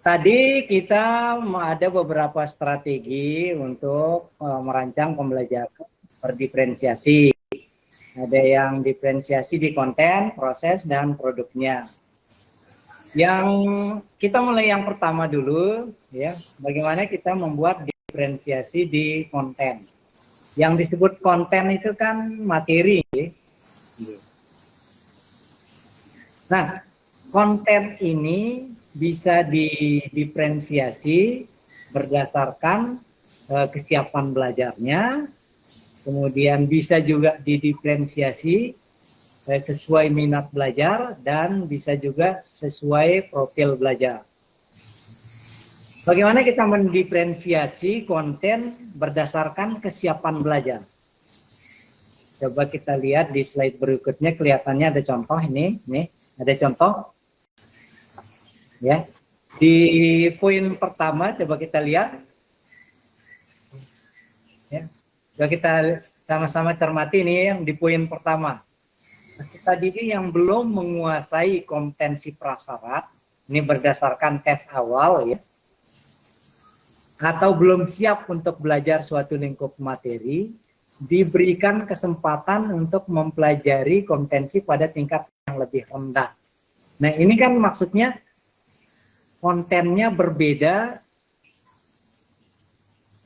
Tadi kita ada beberapa strategi untuk merancang pembelajaran berdiferensiasi. Ada yang diferensiasi di konten, proses, dan produknya. Yang kita mulai yang pertama dulu, ya, bagaimana kita membuat diferensiasi di konten. Yang disebut konten itu kan materi. Nah, konten ini bisa didiferensiasi berdasarkan kesiapan belajarnya, kemudian bisa juga didiferensiasi sesuai minat belajar, dan bisa juga sesuai profil belajar. Bagaimana kita mendiferensiasi konten berdasarkan kesiapan belajar? Coba kita lihat di slide berikutnya, kelihatannya ada contoh ini, nih ada contoh. Ya, di poin pertama coba kita lihat. Ya, coba kita sama-sama cermati ini yang di poin pertama. Peserta didik yang belum menguasai kompetensi prasyarat, ini berdasarkan tes awal ya, atau belum siap untuk belajar suatu lingkup materi, diberikan kesempatan untuk mempelajari kompetensi pada tingkat yang lebih rendah. Nah, ini kan maksudnya kontennya berbeda,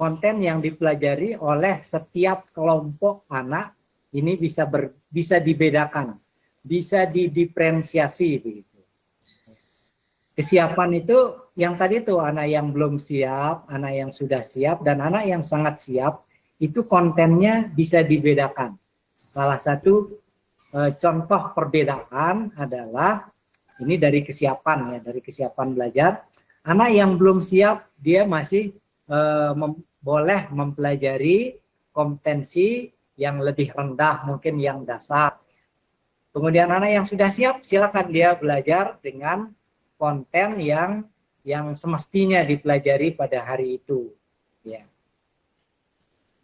konten yang dipelajari oleh setiap kelompok anak ini bisa dibedakan, bisa didiferensiasi begitu. Kesiapan itu yang tadi tuh anak yang belum siap, anak yang sudah siap, dan anak yang sangat siap, itu kontennya bisa dibedakan. Salah satu contoh perbedaan adalah ini dari kesiapan ya, dari kesiapan belajar. Anak yang belum siap dia masih boleh mempelajari kompetensi yang lebih rendah, mungkin yang dasar. Kemudian anak yang sudah siap, silakan dia belajar dengan konten yang semestinya dipelajari pada hari itu. Ya.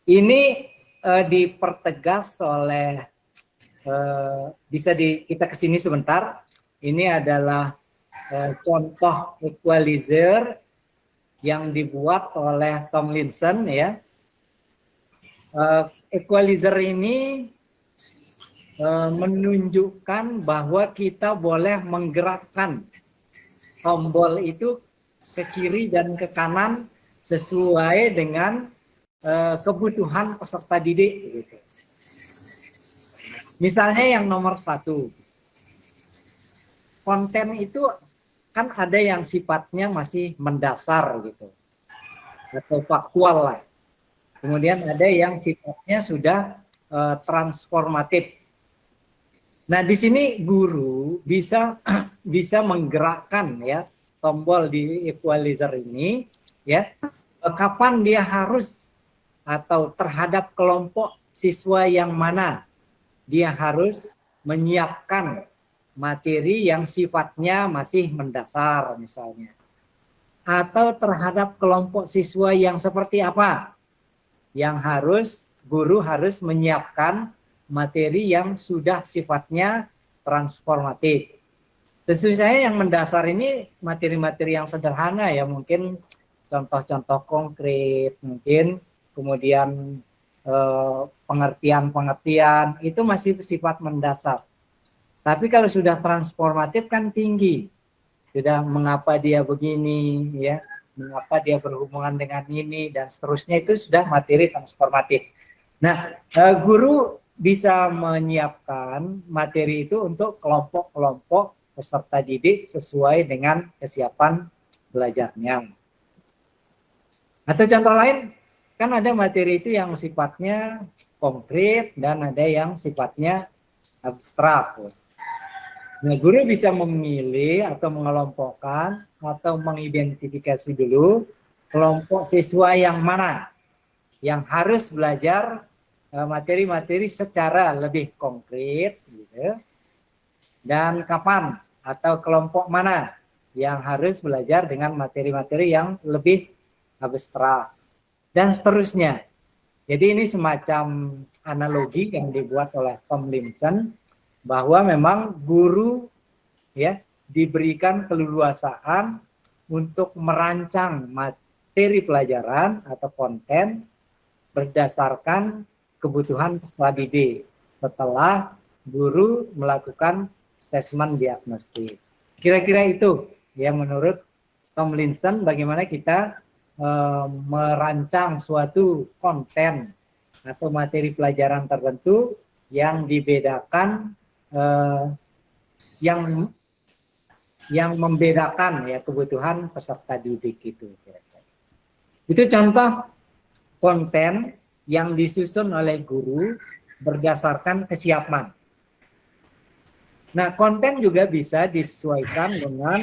Ini dipertegas oleh kita kesini sebentar. Ini adalah contoh equalizer yang dibuat oleh Tomlinson ya. Equalizer ini menunjukkan bahwa kita boleh menggerakkan tombol itu ke kiri dan ke kanan sesuai dengan kebutuhan peserta didik. Gitu. Misalnya yang nomor 1, konten itu kan ada yang sifatnya masih mendasar gitu, atau faktual lah. Kemudian ada yang sifatnya sudah transformatif. Nah, di sini guru bisa menggerakkan ya tombol di equalizer ini ya. Kapan dia harus atau terhadap kelompok siswa yang mana dia harus menyiapkan materi yang sifatnya masih mendasar misalnya. Atau terhadap kelompok siswa yang seperti apa? Yang guru harus menyiapkan materi yang sudah sifatnya transformatif. Tentu saya yang mendasar ini materi-materi yang sederhana ya, mungkin contoh-contoh konkret, mungkin kemudian pengertian-pengertian itu masih sifat mendasar. Tapi kalau sudah transformatif kan tinggi. Sudah mengapa dia begini ya, mengapa dia berhubungan dengan ini dan seterusnya, itu sudah materi transformatif. Nah, guru bisa menyiapkan materi itu untuk kelompok-kelompok peserta didik sesuai dengan kesiapan belajarnya. Atau contoh lain, kan ada materi itu yang sifatnya konkret dan ada yang sifatnya abstrak. Nah, guru bisa memilih atau mengelompokkan atau mengidentifikasi dulu kelompok siswa yang mana yang harus belajar materi-materi secara lebih konkret, gitu. Dan kapan atau kelompok mana yang harus belajar dengan materi-materi yang lebih abstrak, dan seterusnya. Jadi ini semacam analogi yang dibuat oleh Tomlinson, bahwa memang guru ya diberikan keleluasaan untuk merancang materi pelajaran atau konten berdasarkan kebutuhan peserta didik setelah guru melakukan asesmen diagnostik. Kira-kira itu ya menurut Tomlinson bagaimana kita merancang suatu konten atau materi pelajaran tertentu yang dibedakan yang membedakan ya kebutuhan peserta didik itu. Itu contoh konten yang disusun oleh guru berdasarkan kesiapan. Nah, konten juga bisa disesuaikan dengan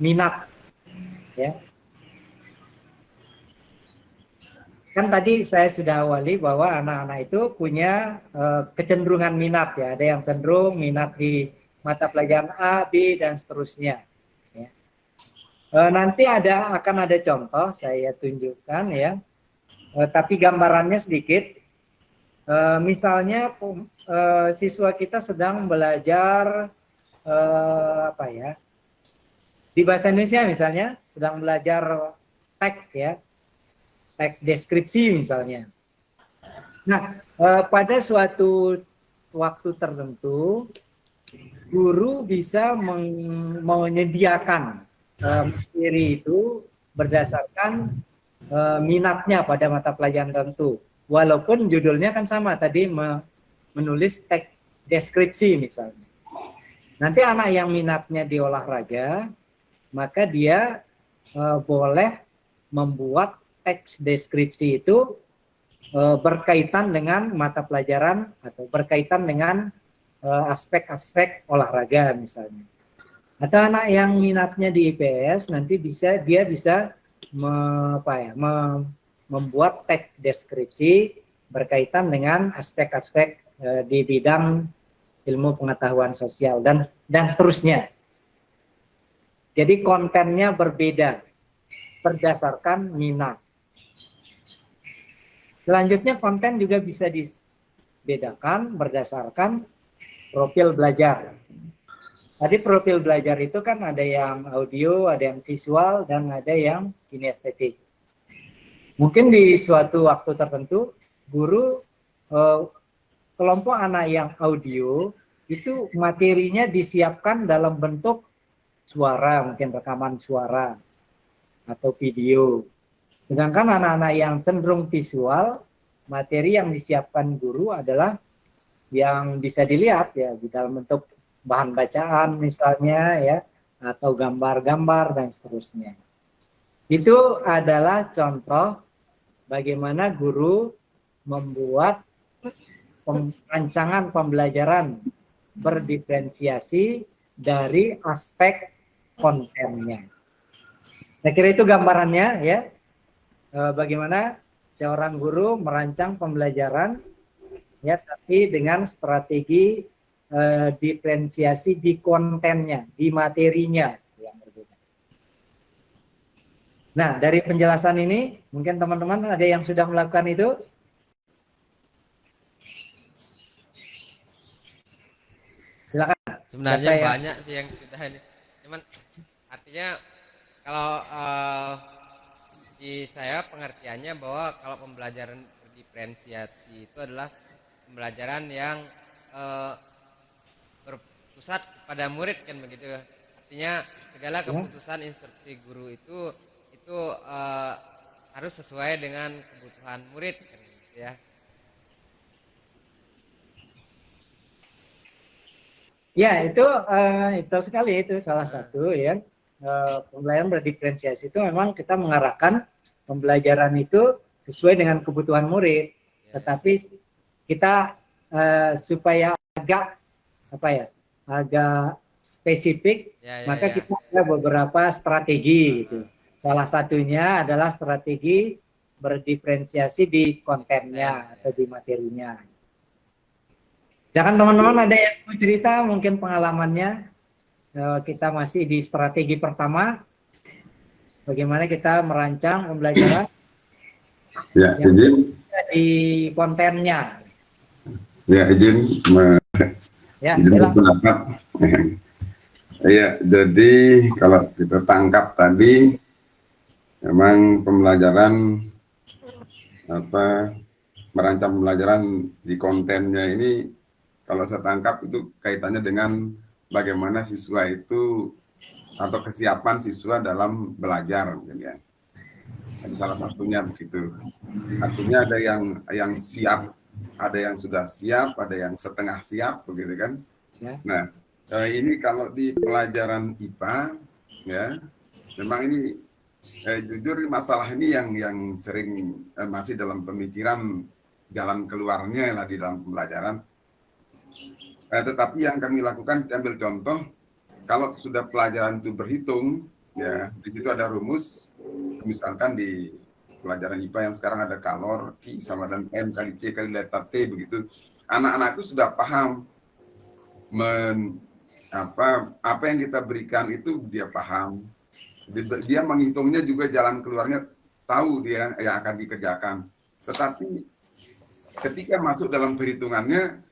minat, ya. Kan tadi saya sudah awali bahwa anak-anak itu punya kecenderungan minat, ya. Ada yang cenderung minat di mata pelajaran A, B, dan seterusnya. Ya. Nanti akan ada contoh saya tunjukkan, ya. Tapi gambarannya sedikit. Misalnya siswa kita sedang belajar apa ya di bahasa Indonesia, misalnya sedang belajar teks, ya, teks deskripsi misalnya. Nah, pada suatu waktu tertentu guru bisa menyediakan materi itu berdasarkan minatnya pada mata pelajaran tertentu. Walaupun judulnya kan sama, tadi menulis teks deskripsi misalnya. Nanti anak yang minatnya di olahraga, maka dia boleh membuat teks deskripsi itu berkaitan dengan mata pelajaran atau berkaitan dengan aspek-aspek olahraga misalnya. Atau anak yang minatnya di IPS, nanti dia bisa membuat teks deskripsi berkaitan dengan aspek-aspek di bidang ilmu pengetahuan sosial dan seterusnya. Jadi kontennya berbeda berdasarkan minat. Selanjutnya konten juga bisa dibedakan berdasarkan profil belajar. Tadi profil belajar itu kan ada yang audio, ada yang visual, dan ada yang kinestetik. Mungkin di suatu waktu tertentu, guru kelompok anak yang audio itu materinya disiapkan dalam bentuk suara, mungkin rekaman suara atau video. Sedangkan anak-anak yang cenderung visual, materi yang disiapkan guru adalah yang bisa dilihat ya di dalam bentuk bahan bacaan misalnya, ya, atau gambar-gambar dan seterusnya. Itu adalah contoh bagaimana guru membuat rancangan pembelajaran berdiferensiasi dari aspek kontennya. Saya kira itu gambarannya, ya. Bagaimana seorang guru merancang pembelajaran, ya, tapi dengan strategi diferensiasi di kontennya, di materinya yang berbeda. Nah, dari penjelasan ini, mungkin teman-teman ada yang sudah melakukan itu? Silakan. Sebenarnya banyak sih yang sudah ini. Cuman artinya kalau di saya pengertiannya bahwa kalau pembelajaran berdiferensiasi itu adalah pembelajaran yang berpusat pada murid, kan begitu. Artinya segala keputusan instruksi guru itu harus sesuai dengan kebutuhan murid, kan gitu ya. Ya, itu sekali, itu salah satu ya. Pembelajaran berdiferensiasi itu memang kita mengarahkan pembelajaran itu sesuai dengan kebutuhan murid, tetapi kita supaya agak agak spesifik, maka kita ada beberapa strategi gitu. Salah satunya adalah strategi berdiferensiasi di kontennya atau di materinya. Jangan teman-teman ada yang mau cerita mungkin pengalamannya. Kita masih di strategi pertama, bagaimana kita merancang pembelajaran ya, izin di kontennya. Ya, izin Ya, izin berpendapat. Iya, jadi kalau kita tangkap tadi, memang pembelajaran apa merancang pembelajaran di kontennya ini, kalau saya tangkap itu kaitannya dengan bagaimana siswa itu atau kesiapan siswa dalam belajar, ya. Jadi salah satunya begitu. Artinya ada yang siap, ada yang sudah siap, ada yang setengah siap, begitu kan? Ya. Nah, ini kalau di pelajaran IPA, ya, memang ini jujur masalah ini yang sering masih dalam pemikiran jalan keluarnya lah di dalam pembelajaran. Tetapi yang kami lakukan, kita ambil contoh, kalau sudah pelajaran itu berhitung, ya, di situ ada rumus, misalkan di pelajaran IPA yang sekarang ada kalor, Q sama dengan M kali C kali delta T, begitu. Anak-anak itu sudah paham apa yang kita berikan itu dia paham. Dia menghitungnya juga jalan keluarnya, tahu dia yang akan dikerjakan. Tetapi ketika masuk dalam perhitungannya,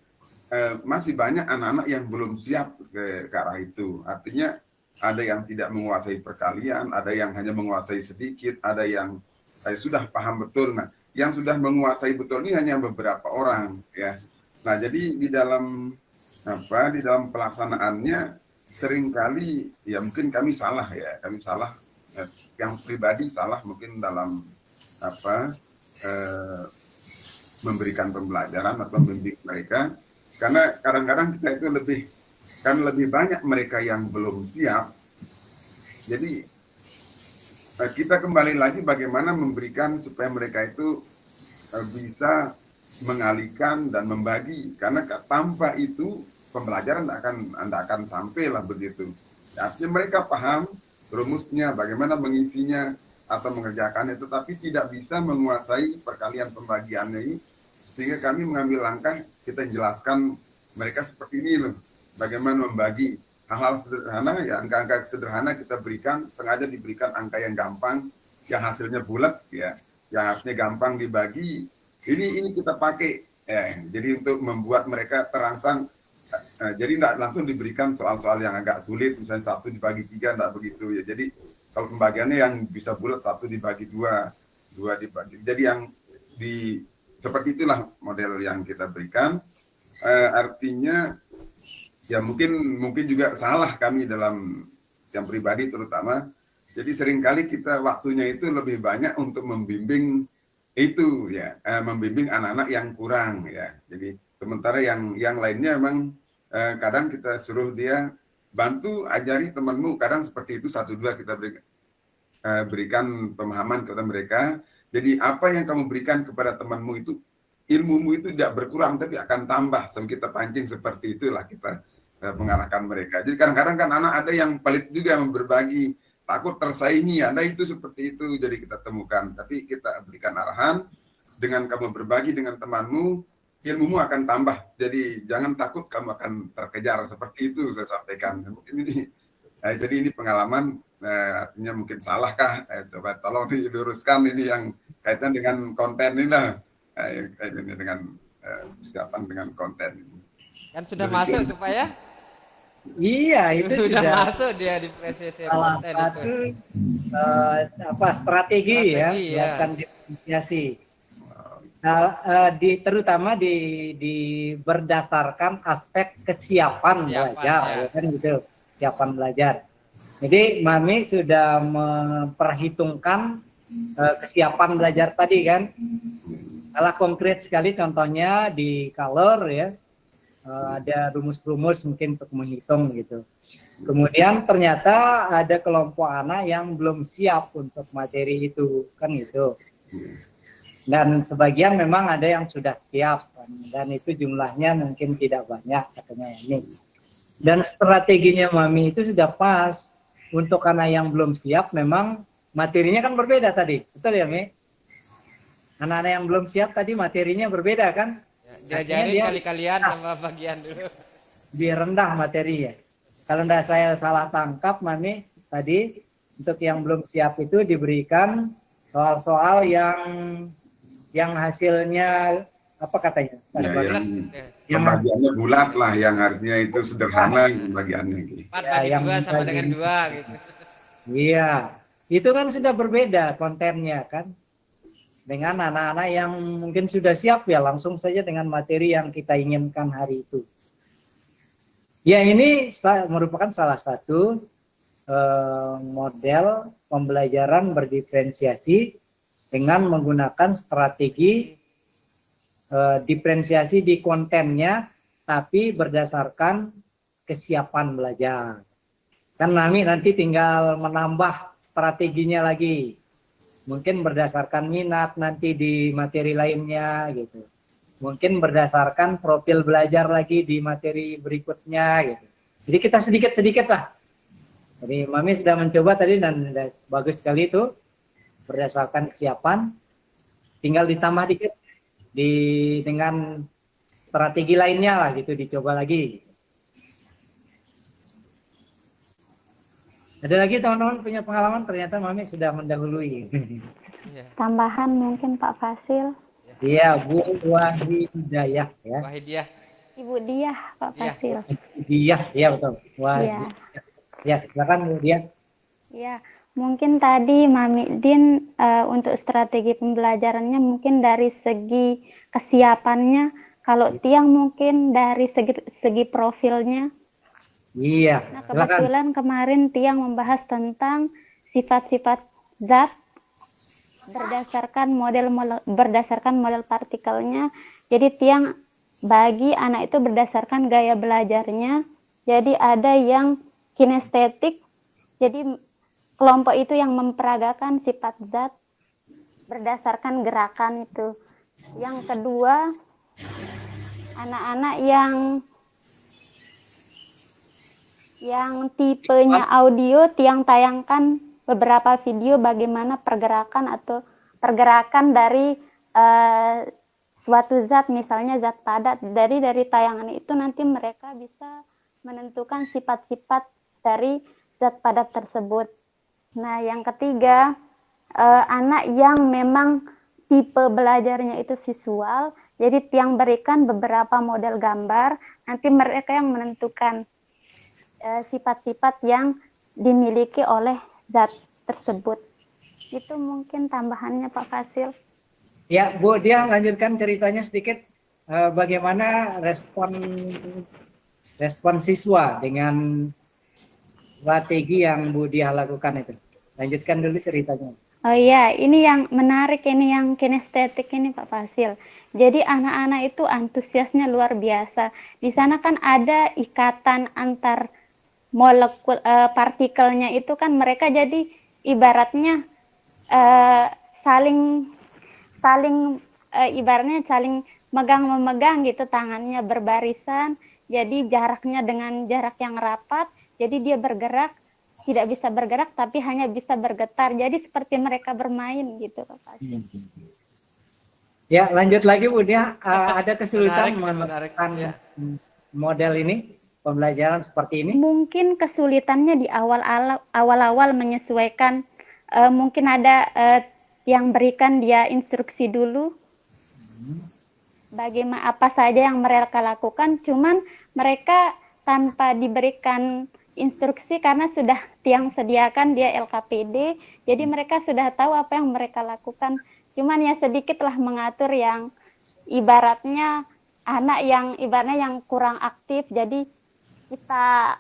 masih banyak anak-anak yang belum siap ke arah itu. Artinya ada yang tidak menguasai perkalian, ada yang hanya menguasai sedikit, ada yang sudah paham betul. Nah, yang sudah menguasai betul ini hanya beberapa orang, ya. Nah, jadi di dalam pelaksanaannya seringkali ya mungkin kami salah, ya, kami salah, yang pribadi salah mungkin dalam memberikan pembelajaran atau membimbing mereka, karena kadang-kadang kita itu lebih banyak mereka yang belum siap. Jadi kita kembali lagi bagaimana memberikan supaya mereka itu bisa mengalihkan dan membagi, karena tanpa itu pembelajaran anda akan sampai lah begitu. Artinya mereka paham rumusnya, bagaimana mengisinya atau mengerjakannya, tetapi tidak bisa menguasai perkalian pembagiannya ini, sehingga kami mengambil langkah, kita jelaskan mereka seperti ini loh, bagaimana membagi hal-hal sederhana, ya, angka-angka sederhana kita berikan, sengaja diberikan angka yang gampang, yang hasilnya bulat, ya, yang hasilnya gampang dibagi. Ini kita pakai, ya, jadi untuk membuat mereka terangsang. Jadi tidak langsung diberikan soal-soal yang agak sulit, misalnya 1 dibagi 3, tidak begitu, ya. Jadi kalau pembagiannya yang bisa bulat, 1 dibagi 2, 2 dibagi. Jadi yang seperti itulah model yang kita berikan. Artinya ya mungkin juga salah kami dalam yang pribadi terutama. Jadi seringkali kita waktunya itu lebih banyak untuk membimbing itu, ya, membimbing anak-anak yang kurang, ya. Jadi sementara yang lainnya memang kadang kita suruh dia bantu ajari temanmu, kadang seperti itu 1-2 kita berikan pemahaman kepada mereka. Jadi apa yang kamu berikan kepada temanmu itu, ilmumu itu tidak berkurang tapi akan tambah. Kita pancing seperti itulah kita mengarahkan mereka. Jadi kadang-kadang kan anak ada yang pelit juga berbagi, takut tersaingi, ada itu seperti itu. Jadi kita temukan, tapi kita berikan arahan, dengan kamu berbagi dengan temanmu, ilmumu akan tambah. Jadi jangan takut kamu akan terkejar, seperti itu saya sampaikan. Mungkin ini, jadi ini pengalaman, artinya mungkin salahkah? Coba tolong diluruskan ini yang kaitan dengan konten ini lah, kaitannya dengan persiapan dengan konten ini. Kan sudah masuk itu Pak ya? Iya, itu sudah masuk dia di PCC salah konten satu itu. strategi ya, melakukan diferensiasi. Nah, terutama di berdasarkan aspek kesiapan belajar, ya kan gitu, kesiapan belajar. Jadi Mami sudah memperhitungkan kesiapan belajar tadi kan, salah konkret sekali contohnya di color, ya. Ada rumus-rumus mungkin untuk menghitung gitu. Kemudian ternyata ada kelompok anak yang belum siap untuk materi itu, kan gitu. Dan sebagian memang ada yang sudah siap, dan itu jumlahnya mungkin tidak banyak katanya ini. Dan strateginya Mami itu sudah pas. Untuk anak yang belum siap memang materinya kan berbeda tadi, betul ya Mi? Anak-anak yang belum siap tadi materinya berbeda kan? Diajarin kali-kalian sama bagian dulu. Lebih rendah materi ya. Kalau tidak saya salah tangkap Mami tadi, untuk yang belum siap itu diberikan soal-soal yang hasilnya apa katanya? Ada Ya, bagi- yang yang pembagiannya bulat lah, yang artinya itu sederhana pembagiannya. Gitu. 4 Ya, bagi yang 2 sama dengan bagi- 2 gitu. Iya, itu kan sudah berbeda kontennya kan. Dengan anak-anak yang mungkin sudah siap ya langsung saja dengan materi yang kita inginkan hari itu. Ya ini merupakan salah satu model pembelajaran berdiferensiasi dengan menggunakan strategi diferensiasi di kontennya, tapi berdasarkan kesiapan belajar. Kan nanti tinggal menambah strateginya lagi. Mungkin berdasarkan minat nanti di materi lainnya gitu. Mungkin berdasarkan profil belajar lagi di materi berikutnya gitu. Jadi kita sedikit-sedikit lah. Jadi Mami sudah mencoba tadi dan bagus sekali itu berdasarkan kesiapan. Tinggal ditambah dikit dengan strategi lainnya lah gitu, dicoba lagi. Ada lagi teman-teman punya pengalaman, ternyata Mami sudah mendahului. Iya. Tambahan mungkin Pak Fasil. Iya, Bu Wahidayah ya. Wahidiah. Ibu Diah, Pak Iya. Fasil. Iya, iya betul. Iya. Ya, silakan Bu Diah. Ya, mungkin tadi Mami Din untuk strategi pembelajarannya mungkin dari segi kesiapannya, kalau Tiang mungkin dari segi profilnya. Iya, Nah, silakan. kebetulan kemarin Tiang membahas tentang sifat-sifat zat berdasarkan model partikelnya. Jadi Tiang bagi anak itu berdasarkan gaya belajarnya. Jadi ada yang kinestetik, jadi kelompok itu yang memperagakan sifat zat berdasarkan gerakan itu. Yang kedua, anak-anak yang tipenya audio, Tiang tayangkan beberapa video bagaimana pergerakan dari suatu zat, misalnya zat padat. Dari tayangan itu nanti mereka bisa menentukan sifat-sifat dari zat padat tersebut. Nah, yang ketiga, anak yang memang tipe belajarnya itu visual, jadi Tiang berikan beberapa model gambar, nanti mereka yang menentukan sifat-sifat yang dimiliki oleh zat tersebut. Itu mungkin tambahannya Pak Fasil. Ya, Bu Diah lanjutkan ceritanya sedikit. Bagaimana respon siswa dengan strategi yang Bu Diah lakukan itu? Lanjutkan dulu ceritanya. Oh iya, ini yang menarik, ini yang kinestetik ini Pak Fasil. Jadi anak-anak itu antusiasnya luar biasa. Di sana kan ada ikatan antar molekul partikelnya itu kan, mereka jadi ibaratnya saling ibaratnya saling memegang gitu, tangannya berbarisan. Jadi jaraknya dengan jarak yang rapat. Jadi dia bergerak, tidak bisa bergerak tapi hanya bisa bergetar. Jadi seperti mereka bermain gitu Pak Fasil. Ya, lanjut lagi Bu Diah. Ada kesulitan Menarik. menerapkan Ya. model ini, pembelajaran seperti ini? Mungkin kesulitannya di awal-awal menyesuaikan. Mungkin ada yang berikan dia instruksi dulu bagaimana apa saja yang mereka lakukan, cuman mereka tanpa diberikan instruksi karena sudah Tiang sediakan dia LKPD, jadi mereka sudah tahu apa yang mereka lakukan, cuman ya sedikitlah mengatur yang ibaratnya anak yang kurang aktif, jadi kita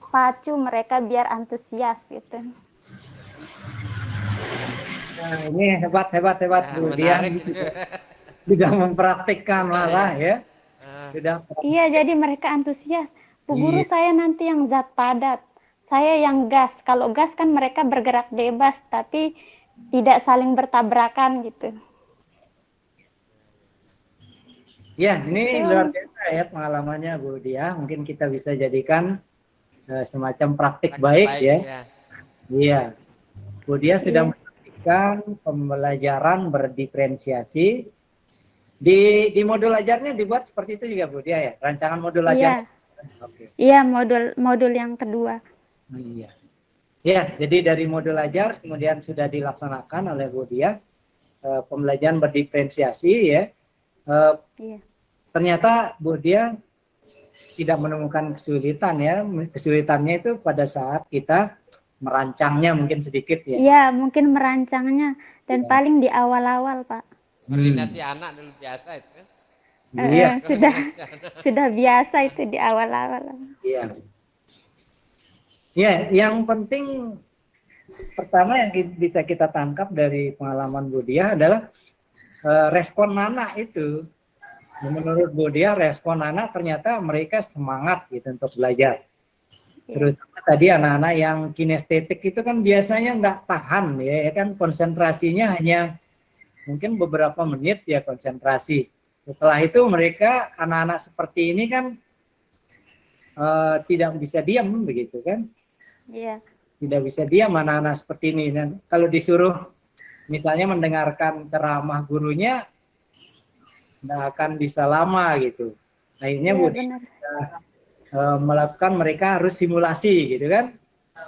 pacu mereka biar antusias gitu. Nah, ini hebat Bu Diah. Menarik. Sudah mempraktikkan malah ya. Sudah. Iya, jadi mereka antusias. Bu guru, saya nanti yang zat padat, saya yang gas. Kalau gas kan mereka bergerak bebas, tapi tidak saling bertabrakan gitu. Ya, ini luar biasa ya pengalamannya Bu Diah. Mungkin kita bisa jadikan semacam praktik baik ya. Iya. Bu Diah sudah melakukan pembelajaran berdiferensiasi. Di modul ajarnya dibuat seperti itu juga Bu Diah ya, rancangan modul ajar. Iya, modul yang kedua. Iya. Ya, jadi dari modul ajar kemudian sudah dilaksanakan oleh Bu Diah pembelajaran berdiferensiasi ya. Eh, Iya. ternyata Bu Dia tidak menemukan kesulitan ya. Kesulitannya itu pada saat kita merancangnya mungkin sedikit ya. Iya, mungkin merancangnya dan Iya. paling di awal-awal, Pak. Koordinasi anak dulu biasa itu kan. Iya, Sudah Koordinasi anak. sudah biasa itu di awal-awal. iya. Ya, yang penting pertama yang bisa kita tangkap dari pengalaman Bu Dia adalah respon anak itu. Menurut Bu Dia, respon anak ternyata mereka semangat gitu untuk belajar. Terus tadi anak-anak yang kinestetik itu kan biasanya nggak tahan ya kan, konsentrasinya hanya mungkin beberapa menit ya konsentrasi. Setelah itu mereka anak-anak seperti ini kan tidak bisa diam begitu kan. Iya. Tidak bisa diam anak-anak seperti ini. Dan kalau disuruh misalnya mendengarkan ceramah gurunya, nggak akan bisa lama gitu. Akhirnya Iya, Bu benar. melakukan mereka harus simulasi gitu kan.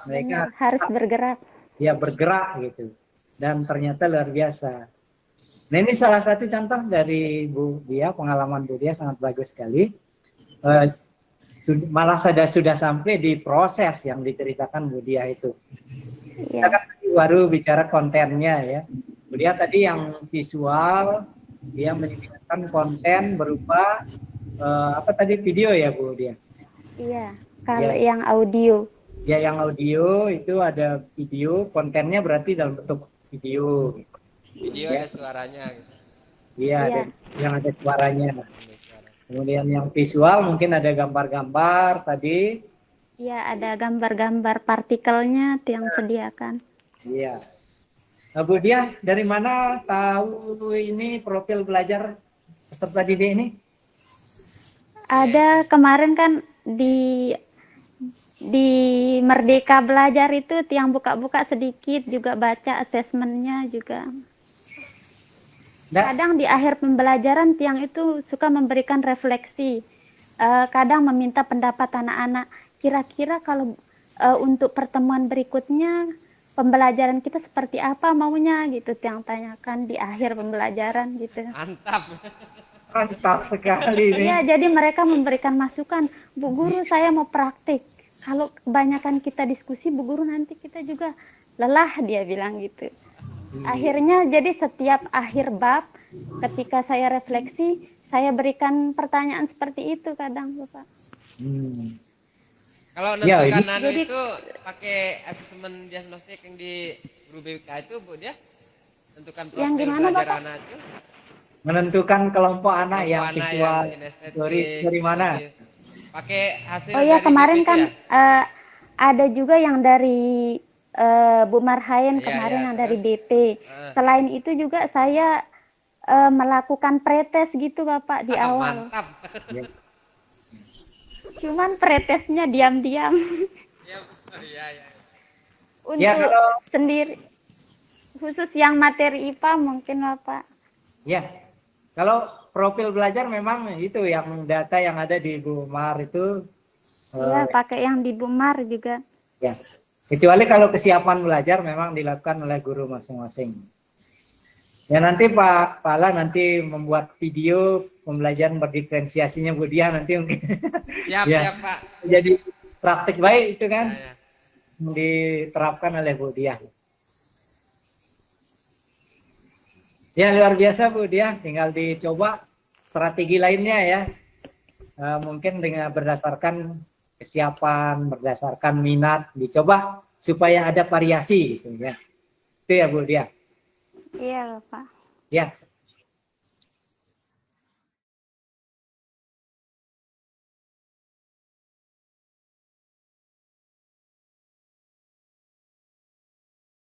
Mereka Benar, harus bergerak. ya bergerak gitu. Dan ternyata luar biasa. Nah ini salah satu contoh dari Bu Dia, pengalaman Bu Dia sangat bagus sekali. Malah sudah sampai di proses yang diceritakan Bu Dia itu. Kita Iya. kan baru bicara kontennya ya. Bu Dia tadi yang visual, dia menyediakan konten berupa apa tadi video ya Bu Dia. Iya. Kalau Ya. yang audio. Ya yang audio itu ada video, kontennya berarti dalam bentuk video. Video Ya. ada suaranya gitu. Iya, Iya. ada yang ada suaranya. Ada suara. Kemudian yang visual mungkin ada gambar-gambar tadi. Iya, ada gambar-gambar partikelnya yang sediakan. Iya. Nah, Bu Dia, dari mana tahu ini profil belajar peserta didik ini? Ada kemarin kan di Merdeka Belajar itu tiang buka-buka sedikit juga baca asesmennya juga. Nggak? Kadang di akhir pembelajaran tiang itu suka memberikan refleksi. Kadang meminta pendapat anak-anak. Kira-kira kalau untuk pertemuan berikutnya pembelajaran kita seperti apa maunya gitu, tiang tanyakan di akhir pembelajaran gitu. Mantap. Mantap sekali nih. Iya, jadi mereka memberikan masukan. Bu guru, saya mau praktik. Kalau kebanyakan kita diskusi, Bu guru, nanti kita juga lelah, dia bilang gitu. Akhirnya jadi setiap akhir bab, ketika saya refleksi, saya berikan pertanyaan seperti itu kadang, Bapak. Kalau Ya, nentukan ini- anu Jadi- itu pakai asesmen diagnostik yang di guru BK itu Bu Dia, tentukan Yang profil gimana, belajar Bapak? anak itu. Menentukan kelompok anak yang Kelompok anak visual yang kinestetik, dari mana? pakai hasil Oh iya, dari kemarin BPT kan ya? ada juga yang dari Bu Marhaen Iya, kemarin iya, yang dari terus? BP. Selain itu juga saya melakukan pretest gitu, Bapak, di awal. Mantap. Cuman pretesnya diam-diam. Iya, iya, iya. Untuk Ya, kalau- sendiri, khusus yang materi IPA mungkin, Bapak. Ya, kalau profil belajar memang itu yang data yang ada di Bu Mar itu Iya, pakai yang di Bumar juga. ya. Kecuali kalau kesiapan belajar memang dilakukan oleh guru masing-masing. Ya nanti Pak Pala nanti membuat video pembelajaran berdiferensiasinya Bu Dia nanti mungkin Siap, Ya. siap Pak. jadi praktik baik itu kan Ya, ya. diterapkan oleh Bu Dia. Ya luar biasa Bu Dia, tinggal dicoba strategi lainnya ya. Mungkin dengan berdasarkan kesiapan, berdasarkan minat, dicoba supaya ada variasi gitu ya. Itu ya Bu Dia. Iya, Bapak. Ya,